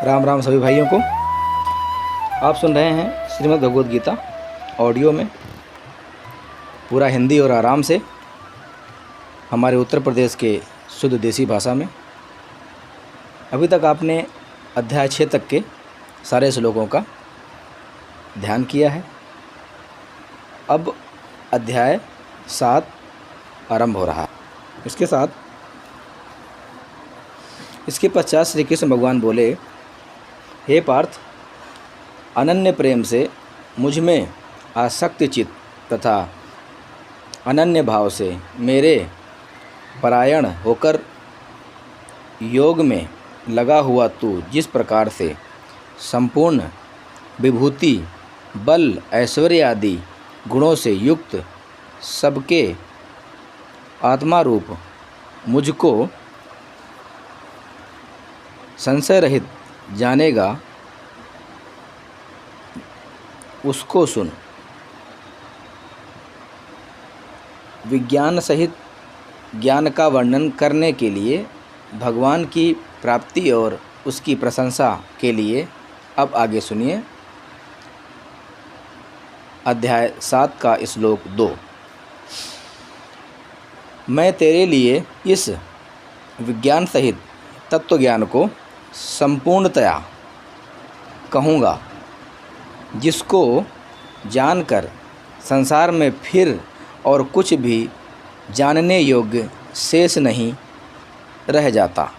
राम राम सभी भाइयों को। आप सुन रहे हैं श्रीमद् भगवद गीता ऑडियो में, पूरा हिंदी और आराम से, हमारे उत्तर प्रदेश के शुद्ध देसी भाषा में। अभी तक आपने अध्याय 6 तक के सारे श्लोकों का ध्यान किया है। अब अध्याय 7 आरंभ हो रहा है। इसके पश्चात श्री कृष्ण भगवान बोले, हे पार्थ, अनन्य प्रेम से मुझ में आसक्त चित्त तथा अनन्य भाव से मेरे परायण होकर योग में लगा हुआ तू जिस प्रकार से संपूर्ण विभूति, बल, ऐश्वर्य आदि गुणों से युक्त सबके आत्मा रूप मुझको संशय रहित जानेगा, उसको सुन। विज्ञान सहित ज्ञान का वर्णन करने के लिए, भगवान की प्राप्ति और उसकी प्रशंसा के लिए अब आगे सुनिए अध्याय 7 का श्लोक 2। मैं तेरे लिए इस विज्ञान सहित तत्व ज्ञान को संपूर्णतया कहूँगा, जिसको जानकर संसार में फिर और कुछ भी जानने योग्य शेष नहीं रह जाता।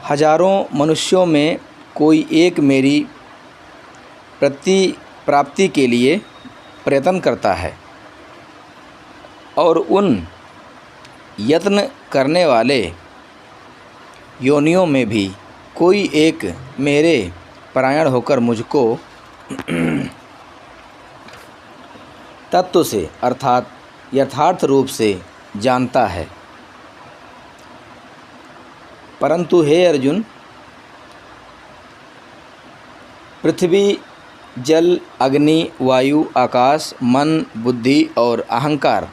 हजारों मनुष्यों में कोई एक मेरी प्राप्ति के लिए प्रयत्न करता है, और उन यत्न करने वाले योनियों में भी कोई एक मेरे परायण होकर मुझको तत्व से अर्थात यथार्थ रूप से जानता है। परंतु हे अर्जुन, पृथ्वी, जल, अग्नि, वायु, आकाश, मन, बुद्धि और अहंकार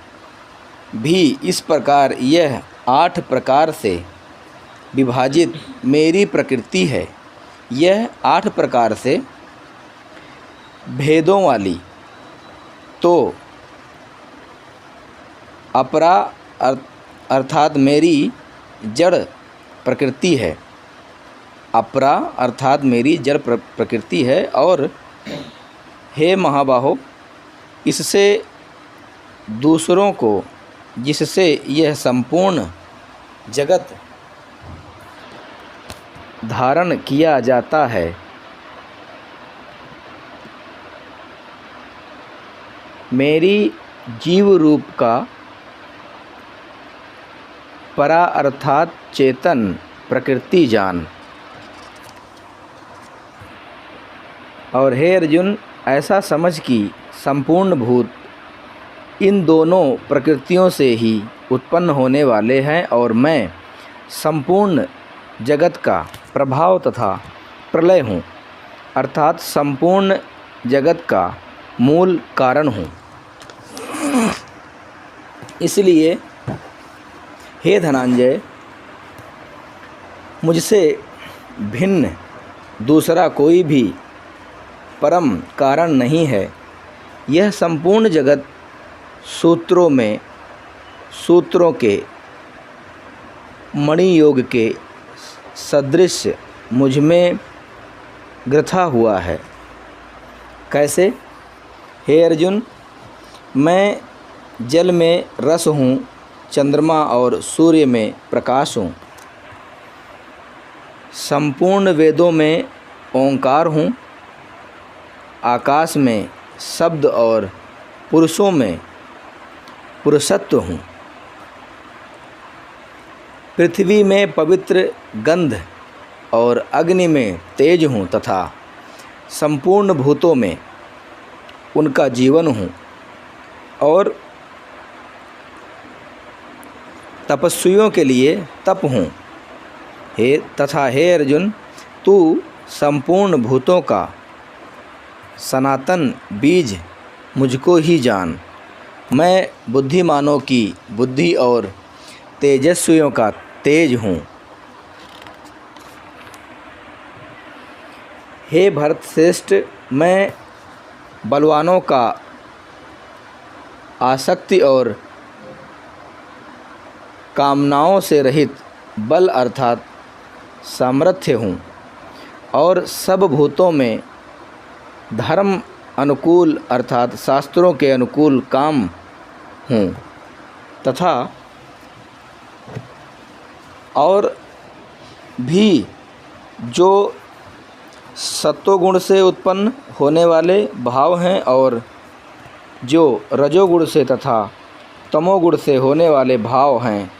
भी इस प्रकार यह 8 प्रकार से विभाजित मेरी प्रकृति है। यह 8 प्रकार से भेदों वाली तो अपरा अर्थात मेरी जड़ प्रकृति है। अपरा अर्थात मेरी जड़ प्रकृति है। और हे महाबाहो, इससे दूसरों को, जिससे यह संपूर्ण जगत धारण किया जाता है, मेरी जीव रूप का परा अर्थात चेतन प्रकृति जान। और हे अर्जुन, ऐसा समझ कि संपूर्ण भूत इन दोनों प्रकृतियों से ही उत्पन्न होने वाले हैं, और मैं संपूर्ण जगत का प्रभाव तथा प्रलय हूँ, अर्थात संपूर्ण जगत का मूल कारण हूँ। इसलिए हे धनंजय, मुझसे भिन्न दूसरा कोई भी परम कारण नहीं है। यह संपूर्ण जगत सूत्रों के मणि योग के सदृश मुझ में ग्रथा हुआ है। कैसे? हे अर्जुन, मैं जल में रस हूँ, चंद्रमा और सूर्य में प्रकाश हूँ, संपूर्ण वेदों में ओंकार हूँ, आकाश में शब्द और पुरुषों में पुरुषत्व हूँ, पृथ्वी में पवित्र गंध और अग्नि में तेज हूँ, तथा संपूर्ण भूतों में उनका जीवन हूँ, और तपस्वियों के लिए तप हूँ। हे अर्जुन, तू संपूर्ण भूतों का सनातन बीज मुझको ही जान। मैं बुद्धिमानों की बुद्धि और तेजस्वियों का तेज हूँ। हे भरत श्रेष्ठ, मैं बलवानों का आसक्ति और कामनाओं से रहित बल अर्थात सामर्थ्य हूँ और सब भूतों में धर्म अनुकूल अर्थात शास्त्रों के अनुकूल काम हूँ तथा और भी जो सत्वगुण से उत्पन्न होने वाले भाव हैं और जो रजोगुण से तथा तमोगुण से होने वाले भाव हैं,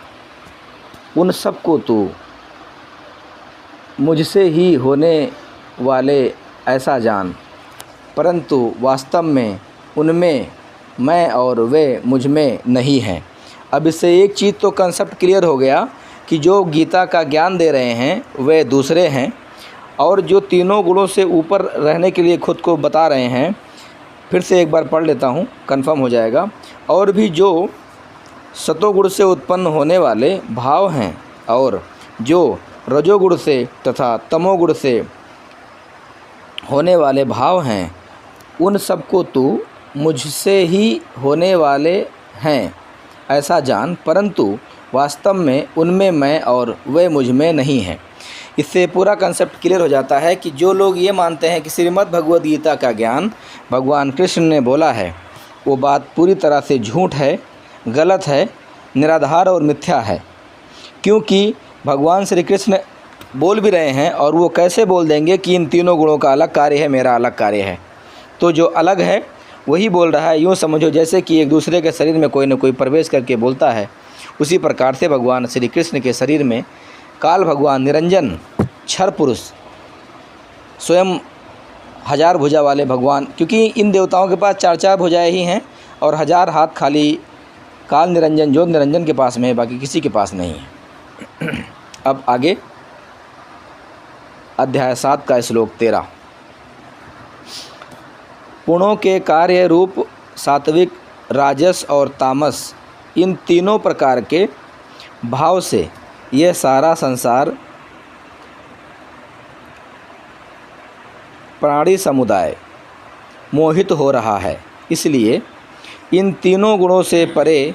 उन सब को तू मुझसे ही होने वाले ऐसा जान, परंतु वास्तव में उनमें मैं और वे मुझ में नहीं हैं। अब इससे एक चीज़ तो कंसेप्ट क्लियर हो गया कि जो गीता का ज्ञान दे रहे हैं वे दूसरे हैं, और जो तीनों गुणों से ऊपर रहने के लिए खुद को बता रहे हैं, फिर से एक बार पढ़ लेता हूँ, कंफर्म हो जाएगा। और भी जो सतोगुण से उत्पन्न होने वाले भाव हैं और जो रजोगुण से तथा तमोगुण से होने वाले भाव हैं, उन सबको तू मुझसे ही होने वाले हैं ऐसा जान, परंतु वास्तव में उनमें मैं और वे मुझ में नहीं हैं। इससे पूरा कंसेप्ट क्लियर हो जाता है कि जो लोग ये मानते हैं कि श्रीमद् भगवद गीता का ज्ञान भगवान कृष्ण ने बोला है, वो बात पूरी तरह से झूठ है, गलत है, निराधार और मिथ्या है। क्योंकि भगवान श्री कृष्ण बोल भी रहे हैं, और वो कैसे बोल देंगे कि इन तीनों गुणों का अलग कार्य है, मेरा अलग कार्य है। तो जो अलग है वही बोल रहा है। यूँ समझो जैसे कि एक दूसरे के शरीर में कोई न कोई प्रवेश करके बोलता है, उसी प्रकार से भगवान श्री कृष्ण के शरीर में काल भगवान निरंजन क्षर पुरुष स्वयं 1000 भुजा वाले भगवान, क्योंकि इन देवताओं के पास 4 भुजाएं ही हैं और 1000 हाथ खाली काल निरंजन ज्योत निरंजन के पास में है, बाकी किसी के पास नहीं है। अब आगे अध्याय 7 का श्लोक 13। पुणों के कार्य रूप सात्विक, राजस और तामस, इन तीनों प्रकार के भाव से यह सारा संसार प्राणी समुदाय मोहित हो रहा है। इसलिए इन तीनों गुणों से परे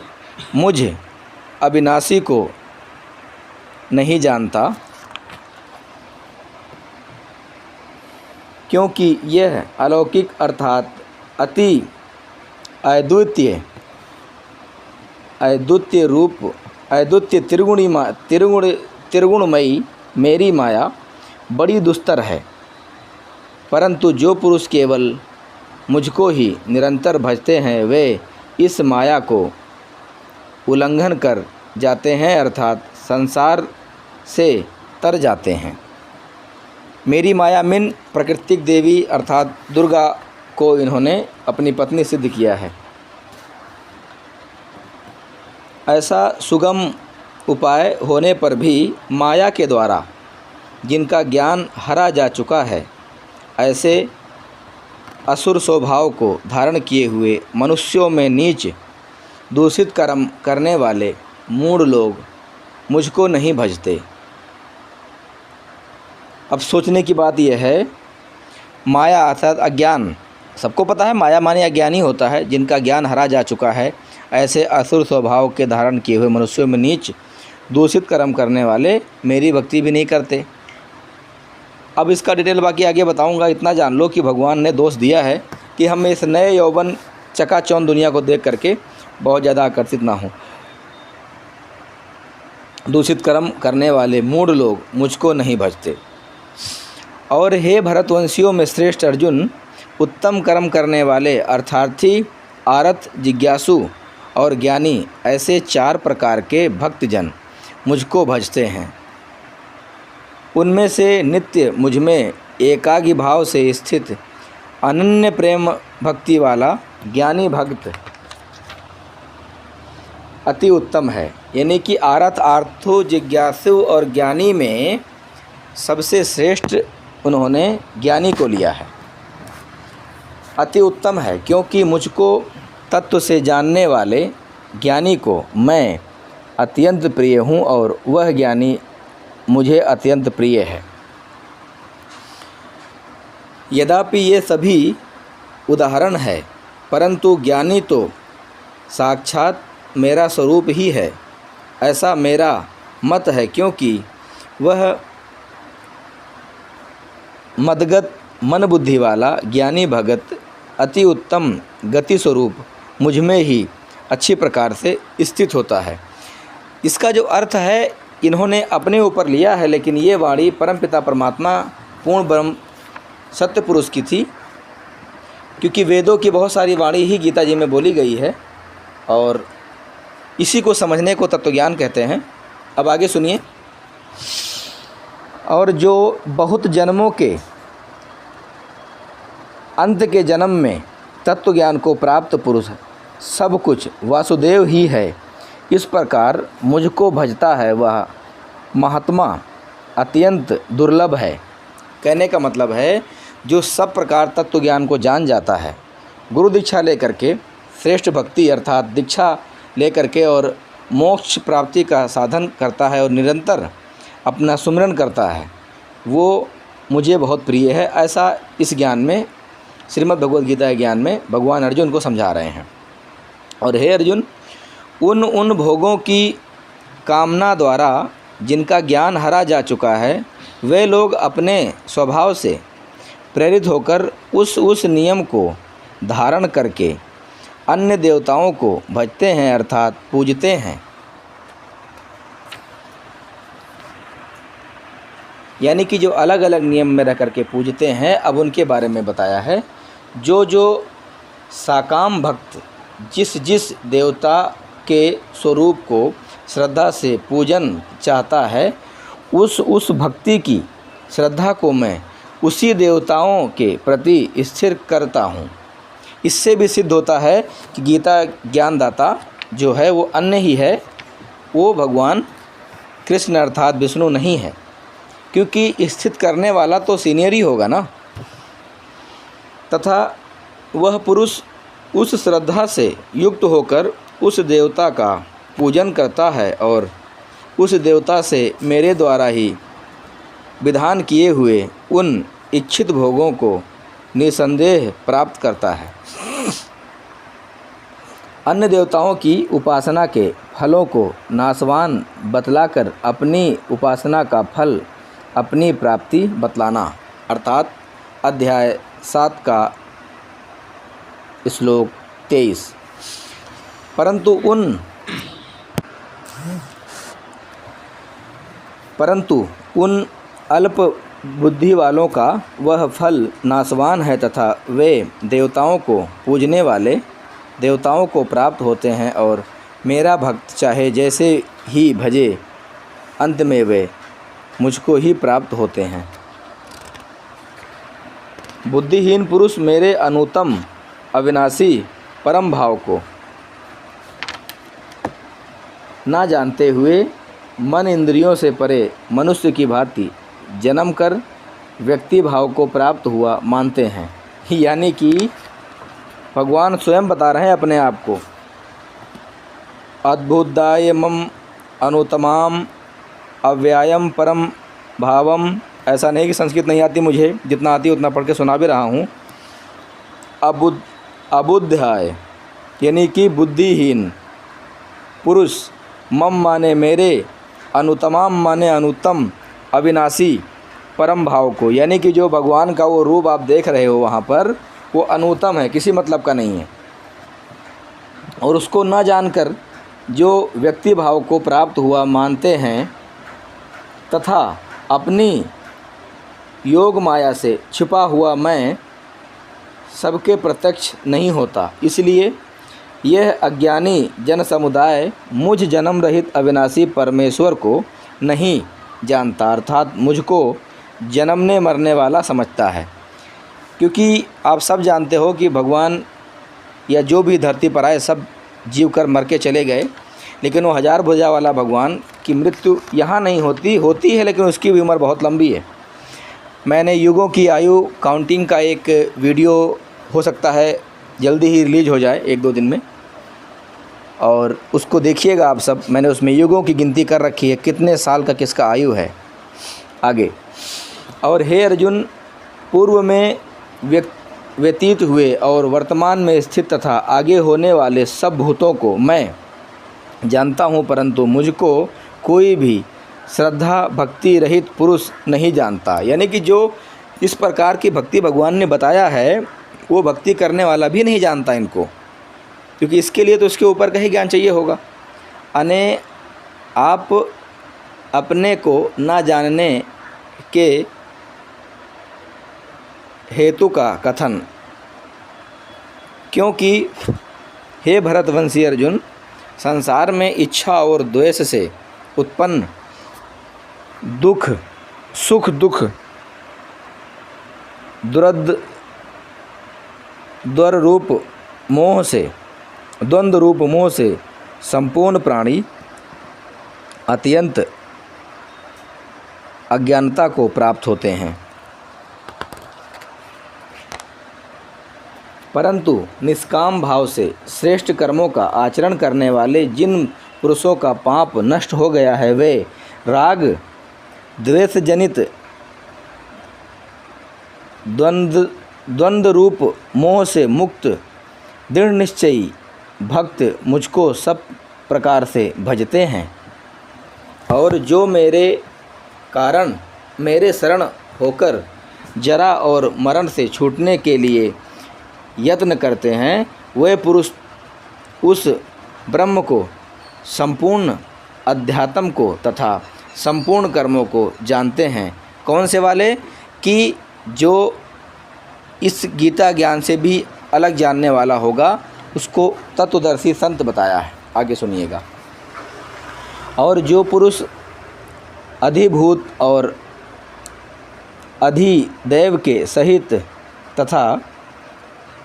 मुझ अविनाशी को नहीं जानता, क्योंकि यह अलौकिक अर्थात अति अद्वितीय रूप अद्वितीय त्रिगुणमयी मेरी माया बड़ी दुस्तर है। परंतु जो पुरुष केवल मुझको ही निरंतर भजते हैं, वे इस माया को उल्लंघन कर जाते हैं अर्थात संसार से तर जाते हैं। मेरी माया मिन प्राकृतिक देवी अर्थात दुर्गा को इन्होंने अपनी पत्नी सिद्ध किया है। ऐसा सुगम उपाय होने पर भी माया के द्वारा जिनका ज्ञान हरा जा चुका है, ऐसे असुर स्वभाव को धारण किए हुए मनुष्यों में नीच दूषित कर्म करने वाले मूढ़ लोग मुझको नहीं भजते। अब सोचने की बात यह है, माया अर्थात अज्ञान, सबको पता है माया माने अज्ञानी होता है, जिनका ज्ञान हरा जा चुका है, ऐसे असुर स्वभाव के धारण किए हुए मनुष्यों में नीच दूषित कर्म करने वाले मेरी भक्ति भी नहीं करते। अब इसका डिटेल बाकी आगे बताऊंगा। इतना जान लो कि भगवान ने दोष दिया है कि हम इस नए यौवन चकाचौंध दुनिया को देख करके बहुत ज़्यादा आकर्षित ना हों। दूषित कर्म करने वाले मूढ़ लोग मुझको नहीं भजते। और हे भरतवंशियों में श्रेष्ठ अर्जुन, उत्तम कर्म करने वाले अर्थार्थी, आरत, जिज्ञासु और ज्ञानी, ऐसे 4 प्रकार के भक्तजन मुझको भजते हैं। उनमें से नित्य मुझ में एकाग्र भाव से स्थित अनन्य प्रेम भक्ति वाला ज्ञानी भक्त अति उत्तम है। यानी कि आरत, आर्थो, जिज्ञासु और ज्ञानी में सबसे श्रेष्ठ उन्होंने ज्ञानी को लिया है। अति उत्तम है क्योंकि मुझको तत्व से जानने वाले ज्ञानी को मैं अत्यंत प्रिय हूँ और वह ज्ञानी मुझे अत्यंत प्रिय है। यद्यपि ये सभी उदाहरण है, परंतु ज्ञानी तो साक्षात मेरा स्वरूप ही है, ऐसा मेरा मत है, क्योंकि वह मदगत मन बुद्धि वाला ज्ञानी भगत अति उत्तम गति स्वरूप मुझ में ही अच्छी प्रकार से स्थित होता है। इसका जो अर्थ है इन्होंने अपने ऊपर लिया है, लेकिन ये वाणी परमपिता परमात्मा पूर्ण ब्रह्म सत्य पुरुष की थी, क्योंकि वेदों की बहुत सारी वाणी ही गीता जी में बोली गई है और इसी को समझने को तत्वज्ञान कहते हैं। अब आगे सुनिए। और जो बहुत जन्मों के अंत के जन्म में तत्व ज्ञान को प्राप्त पुरुष सब कुछ वासुदेव ही है, इस प्रकार मुझको भजता है, वह महात्मा अत्यंत दुर्लभ है। कहने का मतलब है जो सब प्रकार तत्व ज्ञान को जान जाता है, गुरु दीक्षा लेकर के, श्रेष्ठ भक्ति अर्थात दीक्षा लेकर के और मोक्ष प्राप्ति का साधन करता है और निरंतर अपना सुमिरन करता है, वो मुझे बहुत प्रिय है। ऐसा इस ज्ञान में, श्रीमद् भगवद गीता ज्ञान में भगवान अर्जुन को समझा रहे हैं। और हे अर्जुन, उन भोगों की कामना द्वारा जिनका ज्ञान हरा जा चुका है, वे लोग अपने स्वभाव से प्रेरित होकर उस नियम को धारण करके अन्य देवताओं को भजते हैं अर्थात पूजते हैं। यानी कि जो अलग अलग नियम में रह करके पूजते हैं, अब उनके बारे में बताया है। जो साकाम भक्त जिस देवता के स्वरूप को श्रद्धा से पूजन चाहता है, उस भक्ति की श्रद्धा को मैं उसी देवताओं के प्रति स्थिर करता हूँ। इससे भी सिद्ध होता है कि गीता ज्ञानदाता जो है वो अन्य ही है, वो भगवान कृष्ण अर्थात विष्णु नहीं है, क्योंकि स्थित करने वाला तो सीनियर ही होगा ना। तथा वह पुरुष उस श्रद्धा से युक्त होकर उस देवता का पूजन करता है और उस देवता से मेरे द्वारा ही विधान किए हुए उन इच्छित भोगों को निसंदेह प्राप्त करता है। अन्य देवताओं की उपासना के फलों को नाशवान बतलाकर अपनी उपासना का फल, अपनी प्राप्ति बतलाना, अर्थात अध्याय 7 का श्लोक 23। परंतु उन अल्प बुद्धि वालों का वह फल नाशवान है तथा वे देवताओं को पूजने वाले देवताओं को प्राप्त होते हैं और मेरा भक्त चाहे जैसे ही भजे, अंत में वे मुझको ही प्राप्त होते हैं। बुद्धिहीन पुरुष मेरे अनुत्तम अविनाशी परम भाव को ना जानते हुए मन इंद्रियों से परे मनुष्य की भांति जन्म कर व्यक्ति भाव को प्राप्त हुआ मानते हैं। यानी कि भगवान स्वयं बता रहे हैं अपने आप को, अद्भुतायमम अनुत्तमाम अव्यायम परम भावम। ऐसा नहीं कि संस्कृत नहीं आती मुझे, जितना आती उतना पढ़ के सुना भी रहा हूँ। अबुद्धाय यानी कि बुद्धिहीन पुरुष, मम माने मेरे, अनुत्तमाम माने अनुत्तम, अविनाशी परम भाव को, यानी कि जो भगवान का वो रूप आप देख रहे हो वहाँ पर, वो अनुत्तम है, किसी मतलब का नहीं है। और उसको ना जानकर जो व्यक्ति भाव को प्राप्त हुआ मानते हैं तथा अपनी योग माया से छिपा हुआ मैं सबके प्रत्यक्ष नहीं होता, इसलिए यह अज्ञानी जन समुदाय मुझ जन्म रहित अविनाशी परमेश्वर को नहीं जानता, अर्थात मुझको जन्मने मरने वाला समझता है। क्योंकि आप सब जानते हो कि भगवान या जो भी धरती पर आए सब जीव कर मर के चले गए, लेकिन वो हजार भुजा वाला भगवान की मृत्यु यहाँ नहीं होती है, लेकिन उसकी भी उम्र बहुत लंबी है। मैंने युगों की आयु काउंटिंग का एक वीडियो हो सकता है जल्दी ही रिलीज हो जाए 1-2 दिन में, और उसको देखिएगा आप सब। मैंने उसमें युगों की गिनती कर रखी है, कितने साल का किसका आयु है आगे। और हे अर्जुन, पूर्व में व्यतीत हुए और वर्तमान में स्थित तथा आगे होने वाले सब भूतों को मैं जानता हूँ, परंतु मुझको कोई भी श्रद्धा भक्ति रहित पुरुष नहीं जानता। यानी कि जो इस प्रकार की भक्ति भगवान ने बताया है वो भक्ति करने वाला भी नहीं जानता इनको, क्योंकि इसके लिए तो उसके ऊपर का ही ज्ञान चाहिए होगा। अने आप अपने को ना जानने के हेतु का कथन, क्योंकि हे भरतवंशी अर्जुन, संसार में इच्छा और द्वेष से उत्पन्न दुख, सुख दुख, द्वंद्व रूप मोह से संपूर्ण प्राणी अत्यंत अज्ञानता को प्राप्त होते हैं, परंतु निष्काम भाव से श्रेष्ठ कर्मों का आचरण करने वाले जिन पुरुषों का पाप नष्ट हो गया है वे राग द्वेष जनित द्वंद्व रूप मोह से मुक्त दृढ़ निश्चयी भक्त मुझको सब प्रकार से भजते हैं, और जो मेरे कारण मेरे शरण होकर जरा और मरण से छूटने के लिए यत्न करते हैं, वे पुरुष उस ब्रह्म को, संपूर्ण अध्यात्म को तथा संपूर्ण कर्मों को जानते हैं। कौन से वाले? कि जो इस गीता ज्ञान से भी अलग जानने वाला होगा, उसको तत्वदर्शी संत बताया है। आगे सुनिएगा। और जो पुरुष अधिभूत और अधिदैव के सहित तथा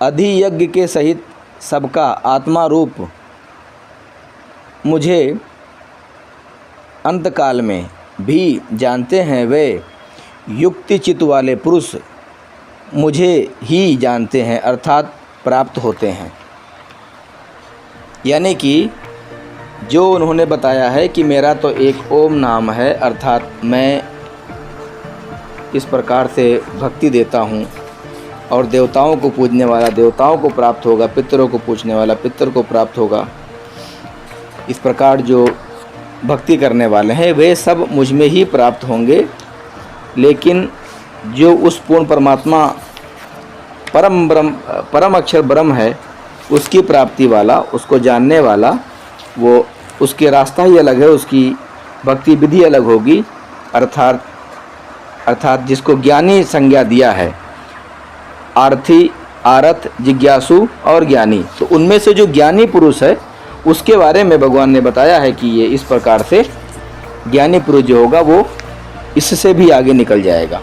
अधियज्ञ के सहित सबका आत्मा रूप मुझे अंतकाल में भी जानते हैं, वे युक्ति चित्त वाले पुरुष मुझे ही जानते हैं, अर्थात प्राप्त होते हैं। यानी कि जो उन्होंने बताया है कि मेरा तो एक ओम नाम है, अर्थात मैं इस प्रकार से भक्ति देता हूँ और देवताओं को पूजने वाला देवताओं को प्राप्त होगा, पितरों को पूजने वाला पितर को प्राप्त होगा। इस प्रकार जो भक्ति करने वाले हैं वे सब मुझ में ही प्राप्त होंगे, लेकिन जो उस पूर्ण परमात्मा परम अक्षर ब्रह्म है उसकी प्राप्ति वाला, उसको जानने वाला, वो उसके रास्ता ही अलग है, उसकी भक्ति विधि अलग होगी। अर्थात जिसको ज्ञानी संज्ञा दिया है, आर्थी, आरत, जिज्ञासु और ज्ञानी, तो उनमें से जो ज्ञानी पुरुष है उसके बारे में भगवान ने बताया है कि ये इस प्रकार से ज्ञानी पुरुष जो होगा वो इससे भी आगे निकल जाएगा।